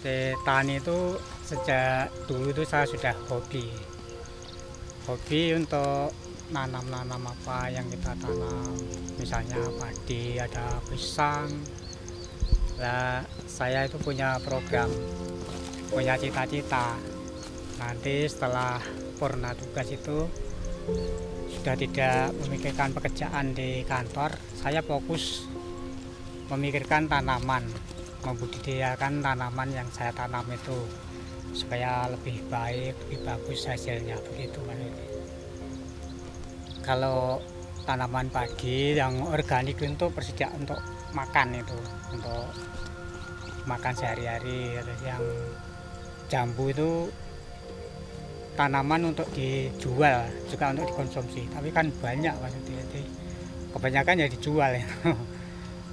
Di tani itu sejak dulu itu saya sudah hobi untuk nanam-nanam apa yang kita tanam, misalnya padi, ada pisang. Nah, saya itu punya program, punya cita-cita. Nanti setelah purna tugas itu sudah tidak memikirkan pekerjaan di kantor, saya fokus memikirkan tanaman, membudidayakan tanaman yang saya tanam itu supaya lebih baik, lebih bagus hasilnya, begitu Mas. Kalau tanaman padi yang organik untuk persediaan untuk makan itu, untuk makan sehari-hari. Terus yang jambu itu tanaman untuk dijual, juga untuk dikonsumsi, tapi kan banyak maksudnya, jadi kebanyakan ya dijual ya.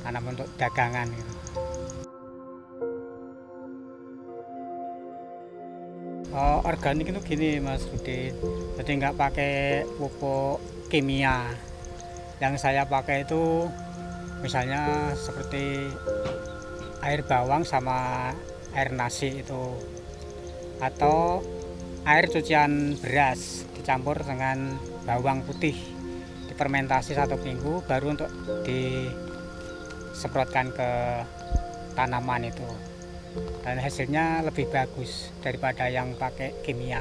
Tanaman untuk dagangan gitu. Oh, organik itu gini Mas Rudi, jadi nggak pakai pupuk kimia. Yang saya pakai itu misalnya seperti air bawang sama air nasi itu, atau air cucian beras dicampur dengan bawang putih, difermentasi 1 minggu baru untuk disemprotkan ke tanaman itu, dan hasilnya lebih bagus daripada yang pakai kimia.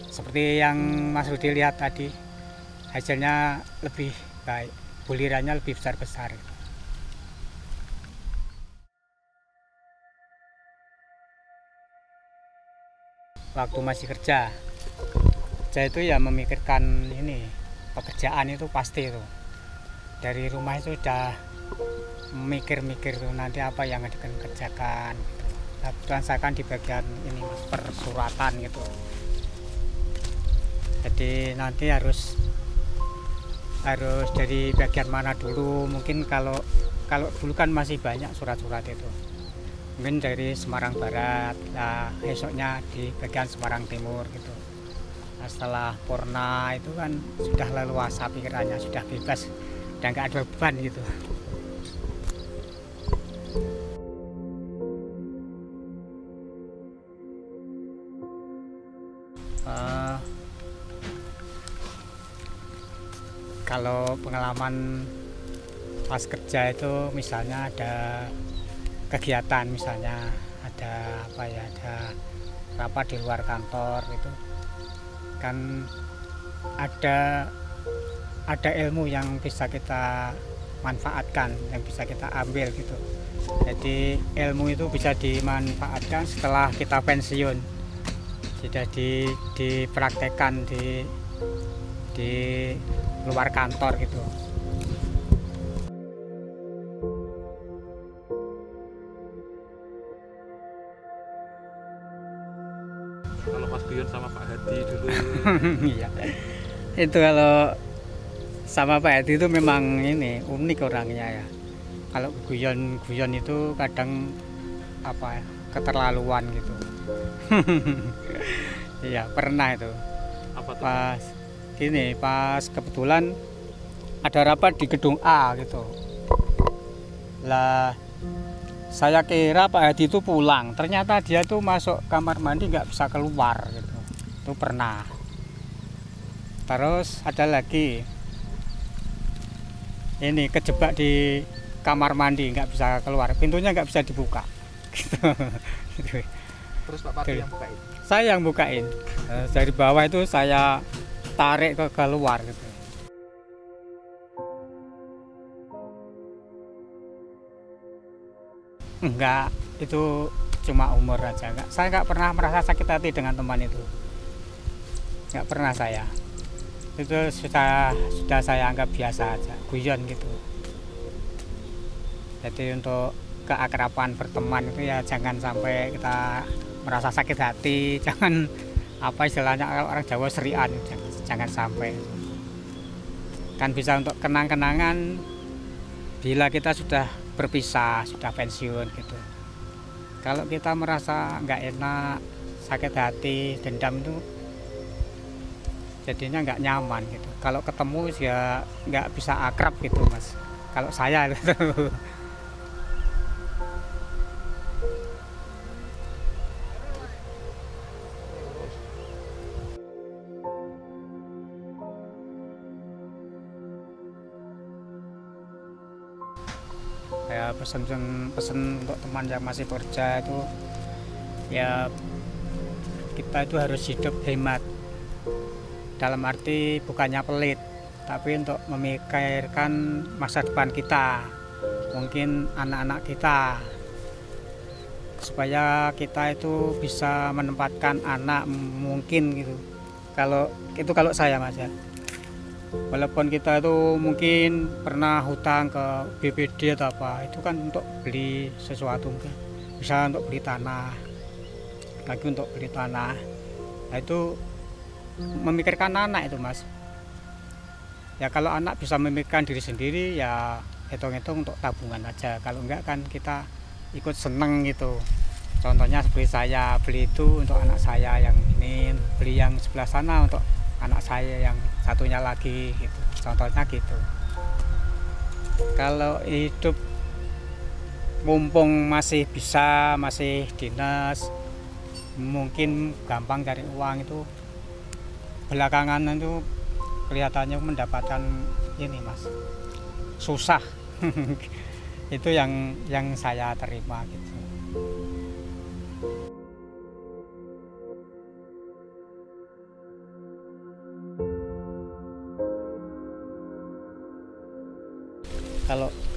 Seperti yang Mas Rudi lihat tadi, hasilnya lebih baik, bulirannya lebih besar-besar. Waktu masih kerja itu ya memikirkan ini, pekerjaan itu pasti itu. Dari rumah itu sudah mikir-mikir tuh nanti apa yang akan dikerjakan gitu. Kebetulan saya kan di bagian ini Mas, persuratan gitu. Jadi nanti harus dari bagian mana dulu. Mungkin kalau dulu kan masih banyak surat-surat itu, mungkin dari Semarang Barat, nah esoknya di bagian Semarang Timur gitu. Nah, setelah purna itu kan sudah leluasa pikirannya, sudah bebas dan nggak ada beban gitu. Kalau pengalaman pas kerja itu misalnya ada kegiatan, misalnya ada apa ya, ada rapat di luar kantor itu kan ada ilmu yang bisa kita manfaatkan, yang bisa kita ambil gitu. Jadi ilmu itu bisa dimanfaatkan setelah kita pensiun, sudah dipraktekkan di luar kantor gitu. Kalau Mas Guyon sama Pak Hadi dulu. Iya. Itu kalau sama Pak Hadi itu memang ini unik orangnya ya. Kalau guyon itu kadang apa ya, keterlaluan gitu. Iya, pernah itu. Apa tuh? Pas kebetulan ada rapat di gedung A gitu. Lah saya kira Pak Hadi itu pulang, ternyata dia tuh masuk kamar mandi nggak bisa keluar gitu. Itu pernah. Terus ada lagi ini kejebak di kamar mandi, nggak bisa keluar, pintunya nggak bisa dibuka gitu. Terus Pak Pati yang bukain? Saya yang bukain. Dari bawah itu saya tarik ke keluar gitu. Enggak, itu cuma umur aja. Saya nggak pernah merasa sakit hati dengan teman itu. Nggak pernah saya. Itu sudah saya anggap biasa aja, guyon gitu. Jadi untuk keakraban berteman itu ya jangan sampai kita merasa sakit hati, jangan apa istilahnya kalau orang Jawa serian, jangan sampai. Kan bisa untuk kenang-kenangan bila kita sudah berpisah, sudah pensiun gitu. Kalau kita merasa nggak enak, sakit hati, dendam itu jadinya nggak nyaman gitu. Kalau ketemu ya nggak bisa akrab gitu Mas. Kalau saya gitu. Saya pesen untuk teman yang masih kerja itu, ya kita itu harus hidup hemat, dalam arti bukannya pelit, tapi untuk memikirkan masa depan kita, mungkin anak-anak kita, supaya kita itu bisa menempatkan anak mungkin gitu. Kalau saya Mas ya, walaupun kita itu mungkin pernah hutang ke BPD atau apa, itu kan untuk beli sesuatu, mungkin bisa untuk beli tanah, lagi untuk beli tanah. Nah itu memikirkan anak itu Mas. Ya kalau anak bisa memikirkan diri sendiri, ya hitung-hitung untuk tabungan aja. Kalau enggak kan kita ikut seneng gitu. Contohnya seperti saya beli itu untuk anak saya yang ini, beli yang sebelah sana untuk anak saya yang satunya lagi gitu. Contohnya gitu. Kalau hidup mumpung masih bisa, masih dinas, mungkin gampang cari uang itu, belakangan itu kelihatannya mendapatkan ini Mas, susah. Itu yang saya terima gitu.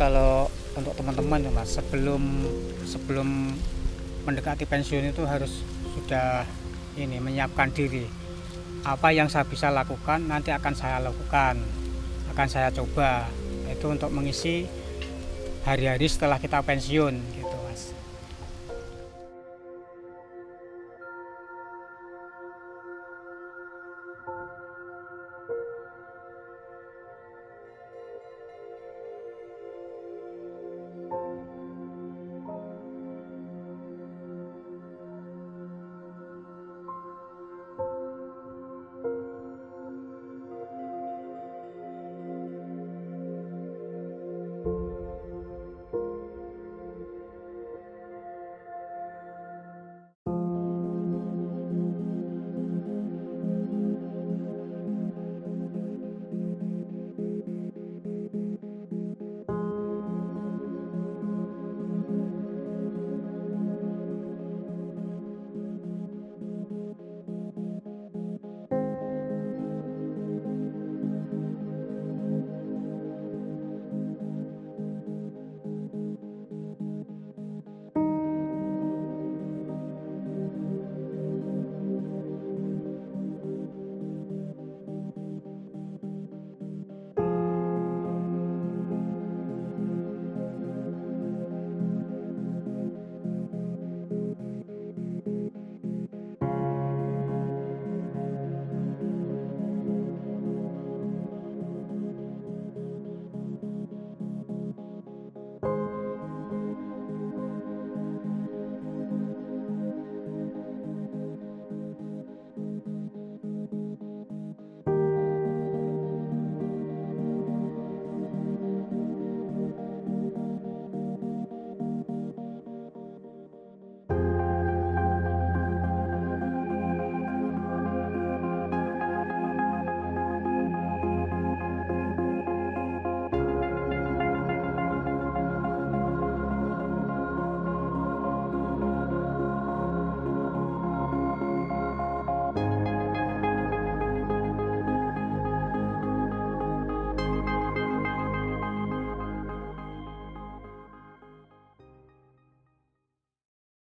Kalau untuk teman-teman ya Mas, sebelum mendekati pensiun itu harus sudah ini menyiapkan diri. Apa yang saya bisa lakukan nanti akan saya lakukan, akan saya coba. Itu untuk mengisi hari-hari setelah kita pensiun.